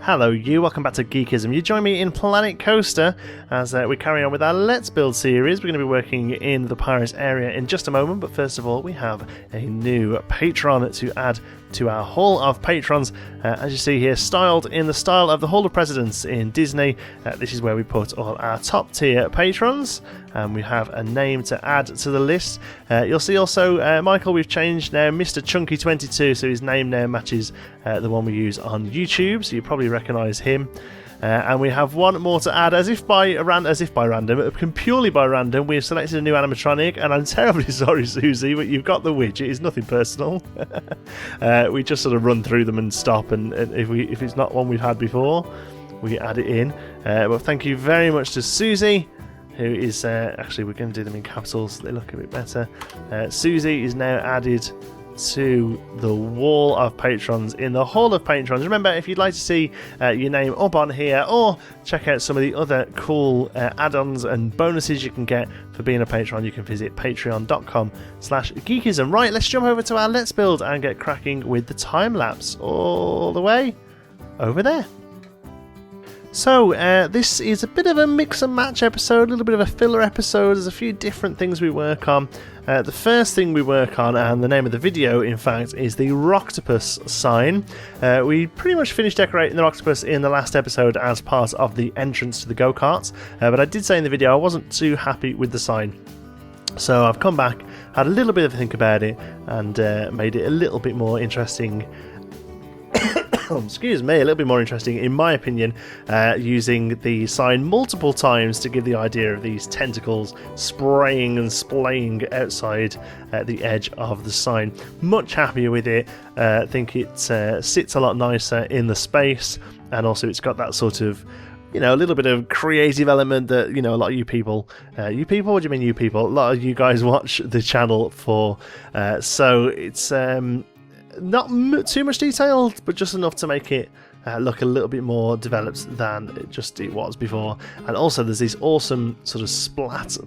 Hello you, welcome back to Geekism. You join me in Planet Coaster as we carry on with our Let's Build series. We're going to be working in the Pirates area in just a moment, but first of all we have a new Patron to add to our Hall of Patrons. As you see here, styled in the style of the Hall of Presidents in Disney. This is where we put all our top tier patrons, and we have a name to add to the list. You'll see also, Michael, we've changed now Mr. Chunky22, so his name now matches the one we use on YouTube, so you probably recognise him. And we have one more to add, as if by random, purely by random, we've selected a new animatronic, and I'm terribly sorry, Susie, but you've got the widget. It's nothing personal. We just sort of run through them and stop, and if it's not one we've had before, we add it in. But thank you very much to Susie, who is actually, we're going to do them in capitals so they look a bit better. Susie is now added to the wall of patrons in the Hall of Patrons. Remember, if you'd like to see your name up on here or check out some of the other cool add-ons and bonuses you can get for being a patron, you can visit patreon.com/geekism. Right, let's jump over to our Let's Build and get cracking with the time lapse all the way over there. So, this is a bit of a mix and match episode, a little bit of a filler episode. There's a few different things we work on. The first thing we work on, and the name of the video, in fact, is the Rocktopus sign. We pretty much finished decorating the Rocktopus in the last episode as part of the entrance to the go-karts, but I did say in the video I wasn't too happy with the sign. So I've come back, had a little bit of a think about it, and made it a little bit more interesting. Excuse me, a little bit more interesting in my opinion, using the sign multiple times to give the idea of these tentacles spraying and splaying outside the edge of the sign. Much happier with it. I think it sits a lot nicer in the space, and also it's got that sort of, you know, a little bit of creative element that, you know, a lot of you people, what do you mean you people? A lot of you guys watch the channel for, so it's not too much detail, but just enough to make it look a little bit more developed than it was before. And also there's these awesome sort of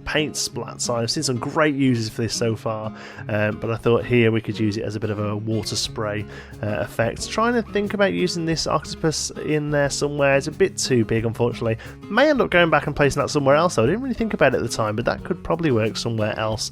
paint splat signs. I've seen some great uses for this so far, but I thought here we could use it as a bit of a water spray effect. Trying to think about using this octopus in there somewhere. It's a bit too big, unfortunately. May end up going back and placing that somewhere else though. I didn't really think about it at the time, but that could probably work somewhere else.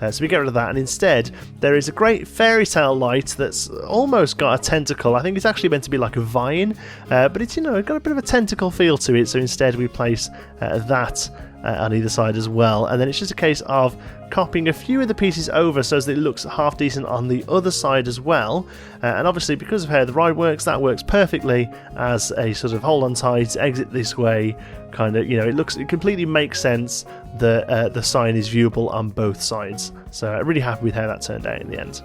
So we get rid of that, and instead there is a great fairy tale light that's almost got a tentacle. I think it's actually meant to be like a vine, but it's, you know, got a bit of a tentacle feel to it, so instead we place that on either side as well, and then it's just a case of copying a few of the pieces over so that it looks half decent on the other side as well. And obviously because of how the ride works, that works perfectly as a sort of hold on tight, exit this way kind of, you know, it completely makes sense that the sign is viewable on both sides. So I'm really happy with how that turned out in the end.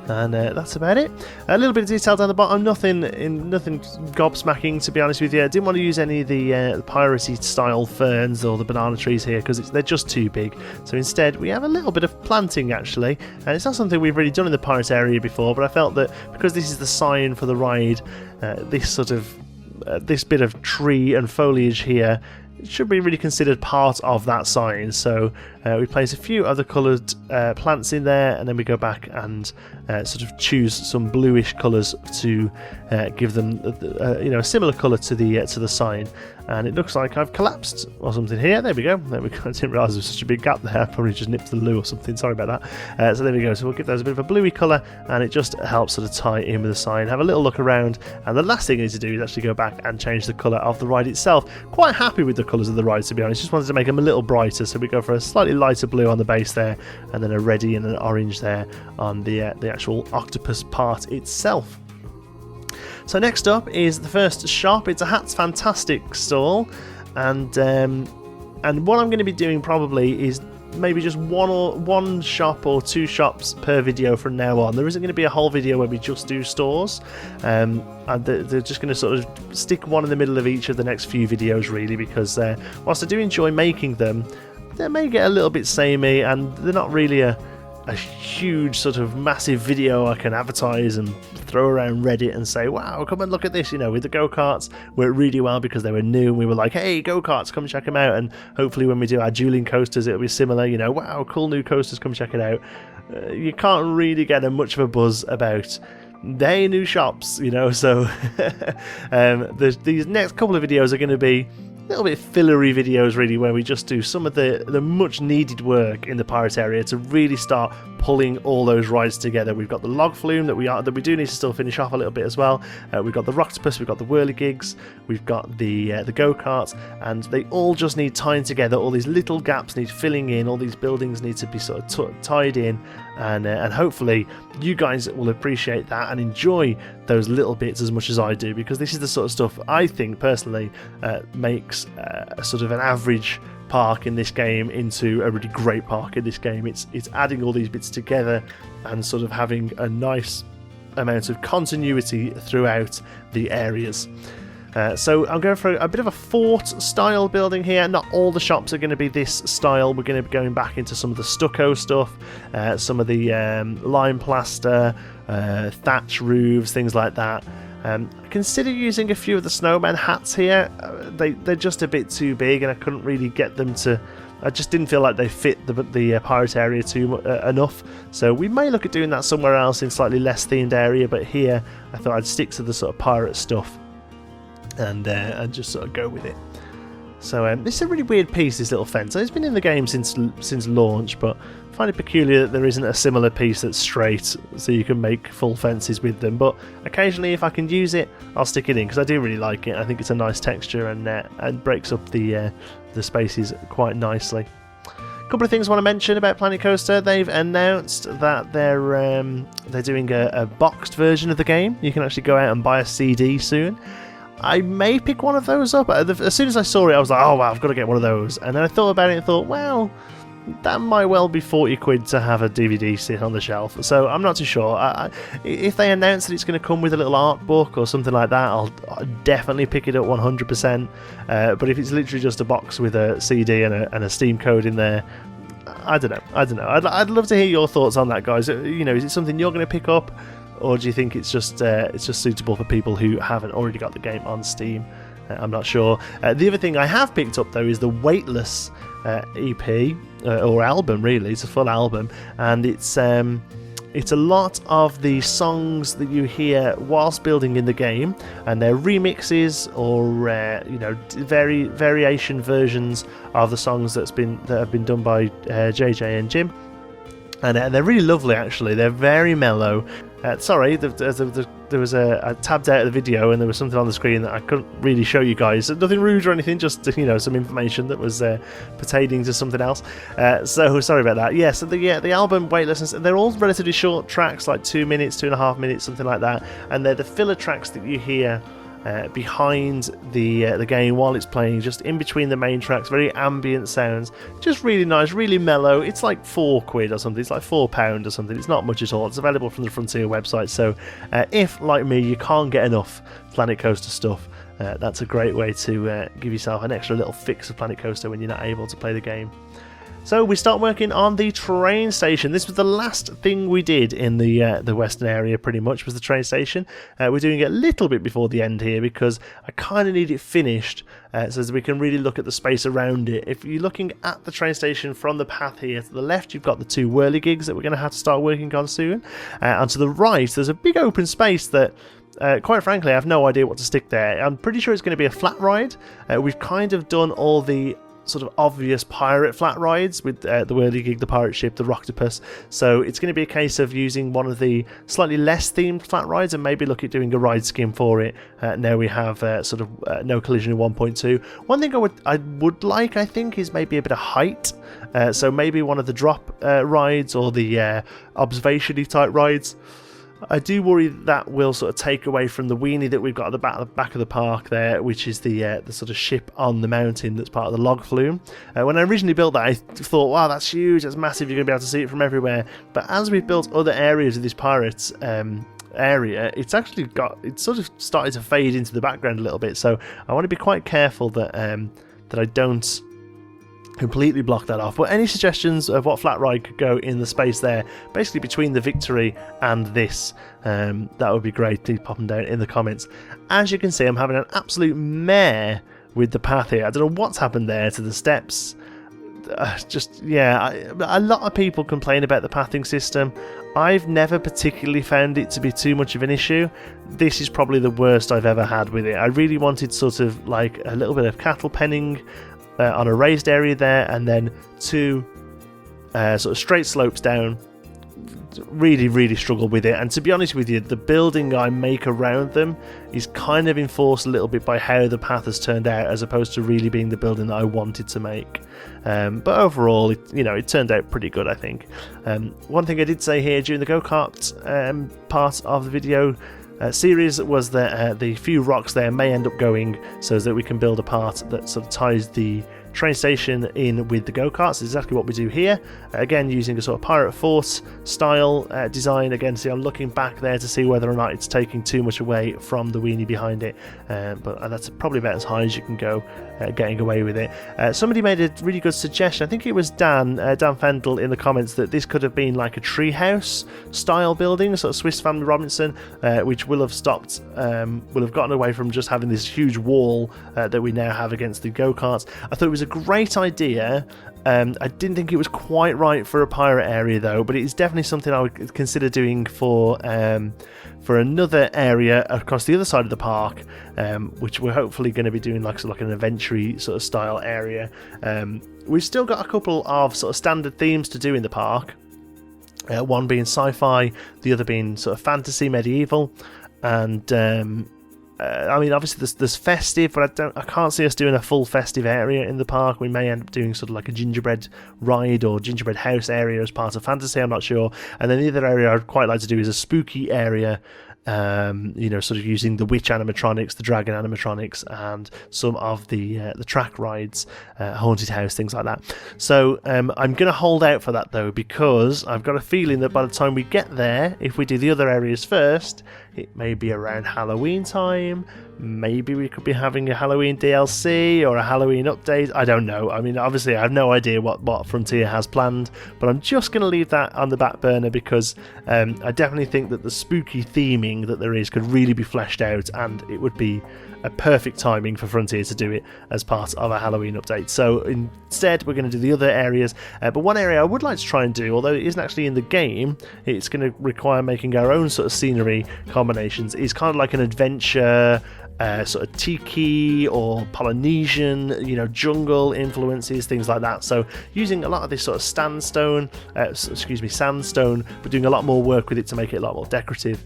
And that's about it. A little bit of detail down the bottom, nothing gobsmacking, to be honest with you. I didn't want to use any of the piratey style ferns or the banana trees here because they're just too big. So instead we have a little bit of planting actually, and it's not something we've really done in the pirate area before, but I felt that because this is the sign for the ride, this bit of tree and foliage here should be really considered part of that sign. So we place a few other coloured plants in there, and then we go back and sort of choose some bluish colours to give them you know, a similar colour to the sign. And it looks like I've collapsed or something here. There we go. I didn't realise there was such a big gap there. I probably just nipped the loo or something. Sorry about that. So there we go. So we'll give those a bit of a bluey colour, and it just helps sort of tie in with the sign. Have a little look around, and the last thing I need to do is actually go back and change the colour of the ride itself. Quite happy with the colours of the ride, to be honest. Just wanted to make them a little brighter, so we go for a slightly lighter blue on the base there, and then a reddy and an orange there on the actual octopus part itself. So next up is the first shop. It's a Hats Fantastic stall, and what I'm going to be doing probably is maybe just one shop or two shops per video from now on. There isn't going to be a whole video where we just do stores, and they're just going to sort of stick one in the middle of each of the next few videos really, because whilst I do enjoy making them, they may get a little bit samey, and they're not really a huge sort of massive video I can advertise and throw around Reddit and say, wow, come and look at this. You know, with the go-karts worked really well because they were new, and we were like, hey, go-karts, come check them out. And hopefully when we do our dueling coasters, it'll be similar, you know, wow, cool new coasters, come check it out. You can't really get much of a buzz about they new shops, you know. So these next couple of videos are going to be a little bit fillery videos, really, where we just do some of the much needed work in the pirate area to really start pulling all those rides together. We've got the log flume that we do need to still finish off a little bit as well. We've got the Rocktopus, we've got the whirligigs, we've got the go karts, and they all just need tying together. All these little gaps need filling in. All these buildings need to be sort of tied in, and hopefully you guys will appreciate that and enjoy those little bits as much as I do, because this is the sort of stuff I think personally makes sort of an average park in this game into a really great park in this game. It's adding all these bits together and sort of having a nice amount of continuity throughout the areas. So I'm going for a bit of a fort style building here. Not all the shops are going to be this style. We're going to be going back into some of the stucco stuff, some of the lime plaster, thatch roofs, things like that. Consider using a few of the snowman hats here. They're just a bit too big, and I couldn't really get them to. I just didn't feel like they fit the pirate area enough. So we may look at doing that somewhere else in slightly less themed area. But here, I thought I'd stick to the sort of pirate stuff and just sort of go with it. So this is a really weird piece, this little fence. It's been in the game since launch, but I find it peculiar that there isn't a similar piece that's straight, so you can make full fences with them. But occasionally, if I can use it, I'll stick it in, because I do really like it. I think it's a nice texture and breaks up the spaces quite nicely. A couple of things I want to mention about Planet Coaster. They've announced that they're doing a boxed version of the game. You can actually go out and buy a CD soon. I may pick one of those up. As soon as I saw it, I was like, oh wow, I've got to get one of those. And then I thought about it and thought, well, that might well be 40 quid to have a DVD sit on the shelf. So I'm not too sure. If they announce that it's going to come with a little art book or something like that, I'll definitely pick it up 100%. But if it's literally just a box with a CD and a Steam code in there, I don't know. I'd love to hear your thoughts on that, guys. You know, is it something you're going to pick up? Or do you think it's just suitable for people who haven't already got the game on Steam? I'm not sure. The other thing I have picked up, though, is the Weightless EP, or album, really. It's a full album, and it's a lot of the songs that you hear whilst building in the game, and they're remixes or variation versions of the songs that have been done by JJ and Jim. And they're really lovely, actually. They're very mellow. Sorry, there was I tabbed out of the video and there was something on the screen that I couldn't really show you guys. Nothing rude or anything, just some information that was pertaining to something else. So sorry about that. Yeah, so the album Weightlessness, they're all relatively short tracks, like 2 minutes, 2.5 minutes, something like that. And they're the filler tracks that you hear behind the game while it's playing, just in between the main tracks. Very ambient sounds, just really nice, really mellow. It's like £4 or something. It's like £4 or something. It's not much at all. It's available from the Frontier website. So if, like me, you can't get enough Planet Coaster stuff, that's a great way to give yourself an extra little fix of Planet Coaster when you're not able to play the game. So we start working on the train station. This was the last thing we did in the western area, pretty much, was the train station. We're doing it a little bit before the end here because I kind of need it finished so that we can really look at the space around it. If you're looking at the train station from the path here, to the left you've got the 2 whirligigs that we're going to have to start working on soon. And to the right there's a big open space that quite frankly I have no idea what to stick there. I'm pretty sure it's going to be a flat ride. We've kind of done all the sort of obvious pirate flat rides with the whirligig, the pirate ship, the Rocktopus. So it's going to be a case of using one of the slightly less themed flat rides and maybe look at doing a ride skim for it. Now we have sort of no collision in 1.2. One thing I would like, I think, is maybe a bit of height. So maybe one of the drop rides or the observation-y type rides. I do worry that will sort of take away from the weenie that we've got at the back of the park there, which is the sort of ship on the mountain that's part of the log flume. When I originally built that, I thought, wow, that's huge, that's massive, you're going to be able to see it from everywhere. But as we've built other areas of this pirates area, it's sort of started to fade into the background a little bit. So I want to be quite careful that I don't completely block that off. But any suggestions of what flat ride could go in the space there, basically between the Victory and this, that would be great. Please pop them down in the comments. As you can see, I'm having an absolute mare with the path here. I don't know what's happened there to the steps. A lot of people complain about the pathing system. I've never particularly found it to be too much of an issue. This is probably the worst I've ever had with it. I really wanted sort of like a little bit of cattle penning on a raised area there, and then 2 sort of straight slopes down. Really struggled with it, and to be honest with you, the building I make around them is kind of enforced a little bit by how the path has turned out, as opposed to really being the building that I wanted to make. But overall, it turned out pretty good, I think. One thing I did say here during the go-kart part of the video series was that the few rocks there may end up going so that we can build a part that sort of ties the train station in with the go-karts. Is exactly what we do here, again using a sort of Pirate Force style design. Again, see, I'm looking back there to see whether or not it's taking too much away from the weenie behind it, but that's probably about as high as you can go getting away with it. Somebody made a really good suggestion, I think it was Dan Fendel in the comments, that this could have been like a treehouse style building, a sort of Swiss Family Robinson, which will have gotten away from just having this huge wall that we now have against the go-karts. I thought it was a great idea. I didn't think it was quite right for a pirate area though, but it is definitely something I would consider doing for another area across the other side of the park, which we're hopefully going to be doing like an adventure sort of style area. We've still got a couple of sort of standard themes to do in the park, one being sci-fi, the other being sort of fantasy, medieval, and I mean, obviously there's festive, but I can't see us doing a full festive area in the park. We may end up doing sort of like a gingerbread ride or gingerbread house area as part of fantasy, I'm not sure. And then the other area I'd quite like to do is a spooky area, sort of using the witch animatronics, the dragon animatronics, and some of the track rides, haunted house, things like that. So I'm going to hold out for that though, because I've got a feeling that by the time we get there, if we do the other areas first, it may be around Halloween time. Maybe we could be having a Halloween DLC or a Halloween update. I don't know. I mean, obviously I have no idea what Frontier has planned, but I'm just going to leave that on the back burner, because I definitely think that the spooky theming that there is could really be fleshed out, and it would be a perfect timing for Frontier to do it as part of a Halloween update. So instead we're going to do the other areas, but one area I would like to try and do, although it isn't actually in the game, it's going to require making our own sort of scenery combinations, is kind of like an adventure, sort of tiki or Polynesian, jungle influences, things like that. So using a lot of this sort of sandstone, but doing a lot more work with it to make it a lot more decorative.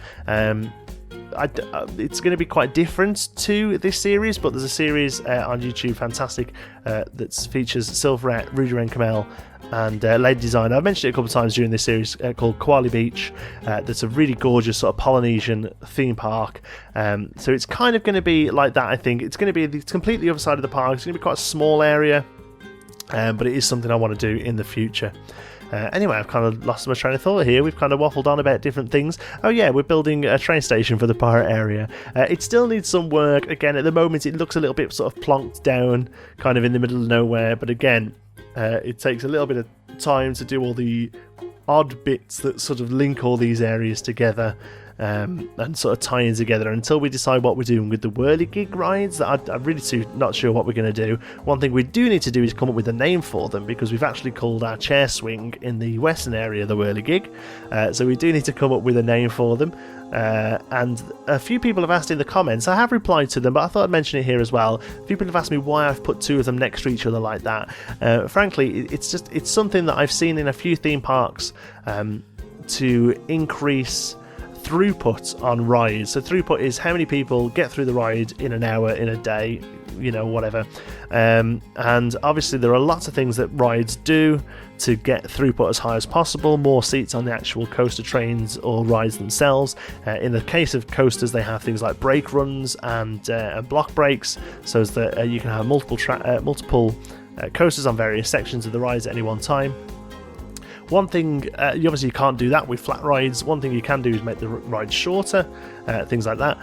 It's going to be quite different to this series, but there's a series on YouTube, fantastic, that features Silverette, Rudy Ren Kamel, and Lady Design. I've mentioned it a couple of times during this series, called Koali Beach. That's a really gorgeous sort of Polynesian theme park. So it's kind of going to be like that, I think. It's going to be the completely other side of the park. It's going to be quite a small area, but it is something I want to do in the future. Anyway, I've kind of lost my train of thought here. We've kind of waffled on about different things. Oh yeah, we're building a train station for the pirate area. It still needs some work. Again, at the moment it looks a little bit sort of plonked down, kind of in the middle of nowhere, but again, it takes a little bit of time to do all the odd bits that sort of link all these areas together, and sort of tie in together until we decide what we're doing with the whirligig rides. I'm really not sure what we're going to do. One thing we do need to do is come up with a name for them, because we've actually called our chair swing in the western area the whirligig, so we do need to come up with a name for them. And a few people have asked in the comments, I have replied to them, but I thought I'd mention it here as well. People have asked me why I've put two of them next to each other like that. Frankly, it's something that I've seen in a few theme parks to increase throughput on rides. So throughput is how many people get through the ride in an hour, in a day, whatever. And obviously there are lots of things that rides do to get throughput as high as possible. More seats on the actual coaster trains or rides themselves. In the case of coasters, they have things like brake runs and block brakes, so as that you can have multiple coasters on various sections of the rides at any one time. One thing, you obviously can't do that with flat rides. One thing you can do is make the ride shorter, things like that.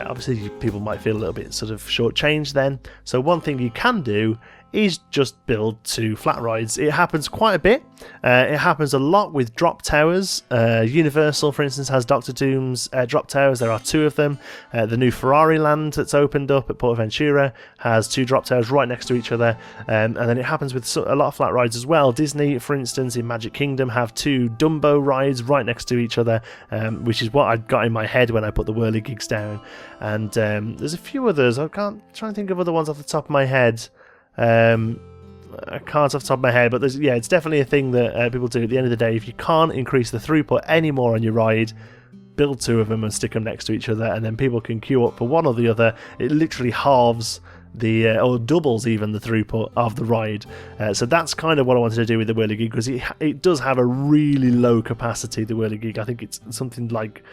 Obviously people might feel a little bit sort of shortchanged then. So one thing you can do is just build 2 flat rides. It happens quite a bit. It happens a lot with drop towers. Universal, for instance, has Dr. Doom's drop towers. There are 2 of them. The new Ferrari land that's opened up at Portaventura has 2 drop towers right next to each other. And then it happens with a lot of flat rides as well. Disney, for instance, in Magic Kingdom have 2 Dumbo rides right next to each other, which is what I got in my head when I put the Whirligigs down. And there's a few others. I can't try and think of other ones off the top of my head. I can't off the top of my head, but it's definitely a thing that people do. At the end of the day, if you can't increase the throughput anymore on your ride, build 2 of them and stick them next to each other, and then people can queue up for one or the other. It literally halves or doubles even the throughput of the ride. So that's kind of what I wanted to do with the Whirligig, because it does have a really low capacity, the Whirligig. I think it's something like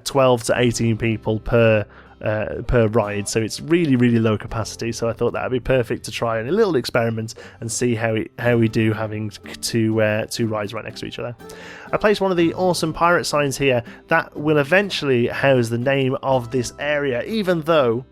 12 to 18 people per ride, so it's really, really low capacity. So I thought that would be perfect to try in a little experiment and see how we do having 2 rides right next to each other. I placed one of the awesome pirate signs here that will eventually house the name of this area, even though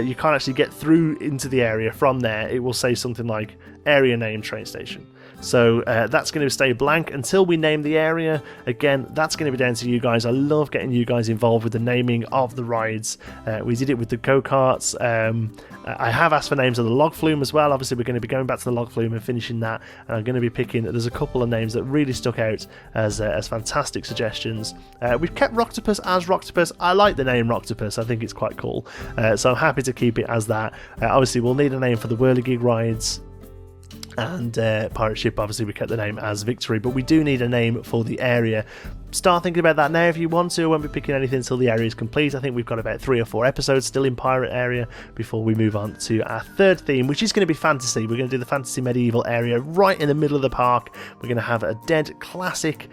you can't actually get through into the area from there. It will say something like area name train station. So that's going to stay blank until we name the area. Again, that's going to be down to you guys. I love getting you guys involved with the naming of the rides. We did it with the go-karts. I have asked for names of the log flume as well. Obviously, we're going to be going back to the log flume and finishing that. And I'm going to be picking, there's a couple of names that really stuck out as fantastic suggestions. We've kept Rocktopus as Rocktopus. I like the name Rocktopus. I think it's quite cool. So I'm happy to keep it as that. Obviously, we'll need a name for the Whirligig rides. And Pirate Ship, obviously we kept the name as Victory, but we do need a name for the area. Start thinking about that now if you want to. I won't be picking anything until the area is complete. I think we've got about 3 or 4 episodes still in Pirate area before we move on to our 3rd theme, which is going to be fantasy. We're going to do the fantasy medieval area right in the middle of the park. We're going to have a dead classic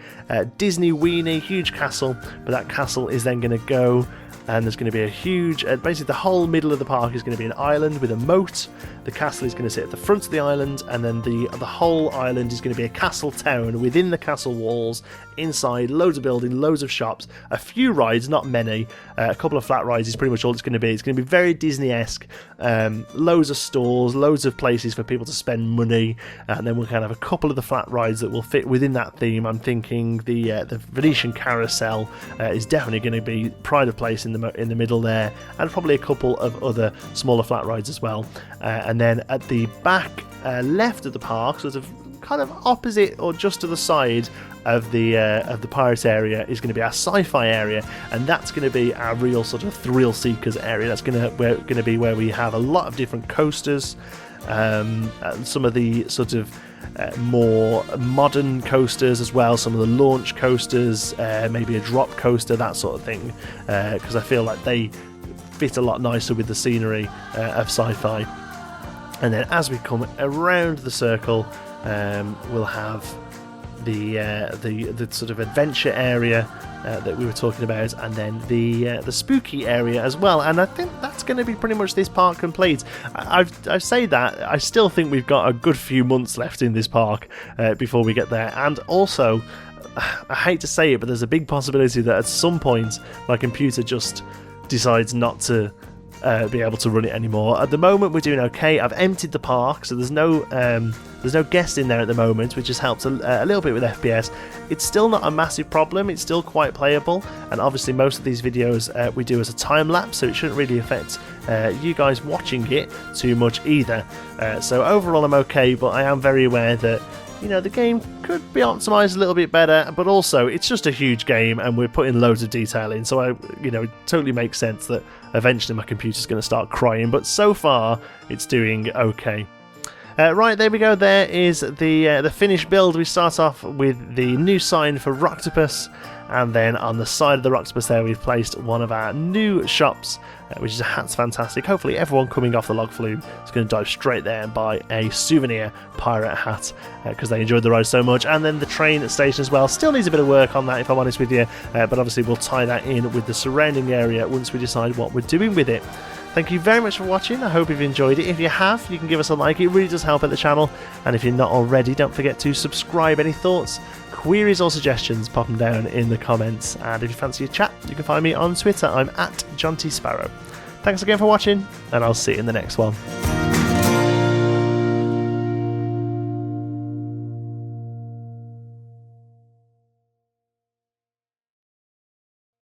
Disney weenie, huge castle, but that castle is then going to go, and there's going to be a huge, basically the whole middle of the park is going to be an island with a moat. The castle is going to sit at the front of the island, and then the whole island is going to be a castle town within the castle walls. Inside, loads of buildings, loads of shops, a few rides, not many, a couple of flat rides is pretty much all it's going to be. It's going to be very Disney-esque, loads of stores, loads of places for people to spend money, and then we'll kind of have a couple of the flat rides that will fit within that theme. I'm thinking the Venetian Carousel is definitely going to be pride of place in the middle there, and probably a couple of other smaller flat rides as well. And then at the back left of the park, sort of kind of opposite or just to the side of the pirate area, is going to be our sci-fi area, and that's going to be our real sort of thrill seekers area. That's going to be where we have a lot of different coasters, some of the sort of more modern coasters as well, some of the launch coasters, maybe a drop coaster, that sort of thing, because I feel like they fit a lot nicer with the scenery of sci-fi. And then as we come around the circle, we'll have the sort of adventure area that we were talking about, and then the spooky area as well. And I think that's going to be pretty much this park complete. I say that, I still think we've got a good few months left in this park before we get there. And also, I hate to say it, but there's a big possibility that at some point my computer just decides not to be able to run it anymore. At the moment we're doing okay. I've emptied the park, so there's no guest in there at the moment, which just helps a little bit with FPS. It's still not a massive problem, it's still quite playable, and obviously most of these videos we do as a time lapse, so it shouldn't really affect you guys watching it too much either. So overall I'm okay, but I am very aware that the game could be optimized a little bit better, but also it's just a huge game and we're putting loads of detail in, so it totally makes sense that eventually my computer's going to start crying, but so far it's doing okay. Right, there we go. There is the finished build. We start off with the new sign for Rocktopus, and then on the side of the Rocktopus there we've placed one of our new shops, which is a hat's fantastic. Hopefully everyone coming off the log flume is going to dive straight there and buy a souvenir pirate hat because they enjoyed the ride so much. And then the train station as well still needs a bit of work on that, if I'm honest with you, but obviously we'll tie that in with the surrounding area once we decide what we're doing with it. Thank you very much for watching. I hope you've enjoyed it. If you have, you can give us a like. It really does help at the channel. And if you're not already, don't forget to subscribe. Any thoughts, queries or suggestions, pop them down in the comments. And if you fancy a chat, you can find me on Twitter. I'm at John T Sparrow. Thanks again for watching, and I'll see you in the next one.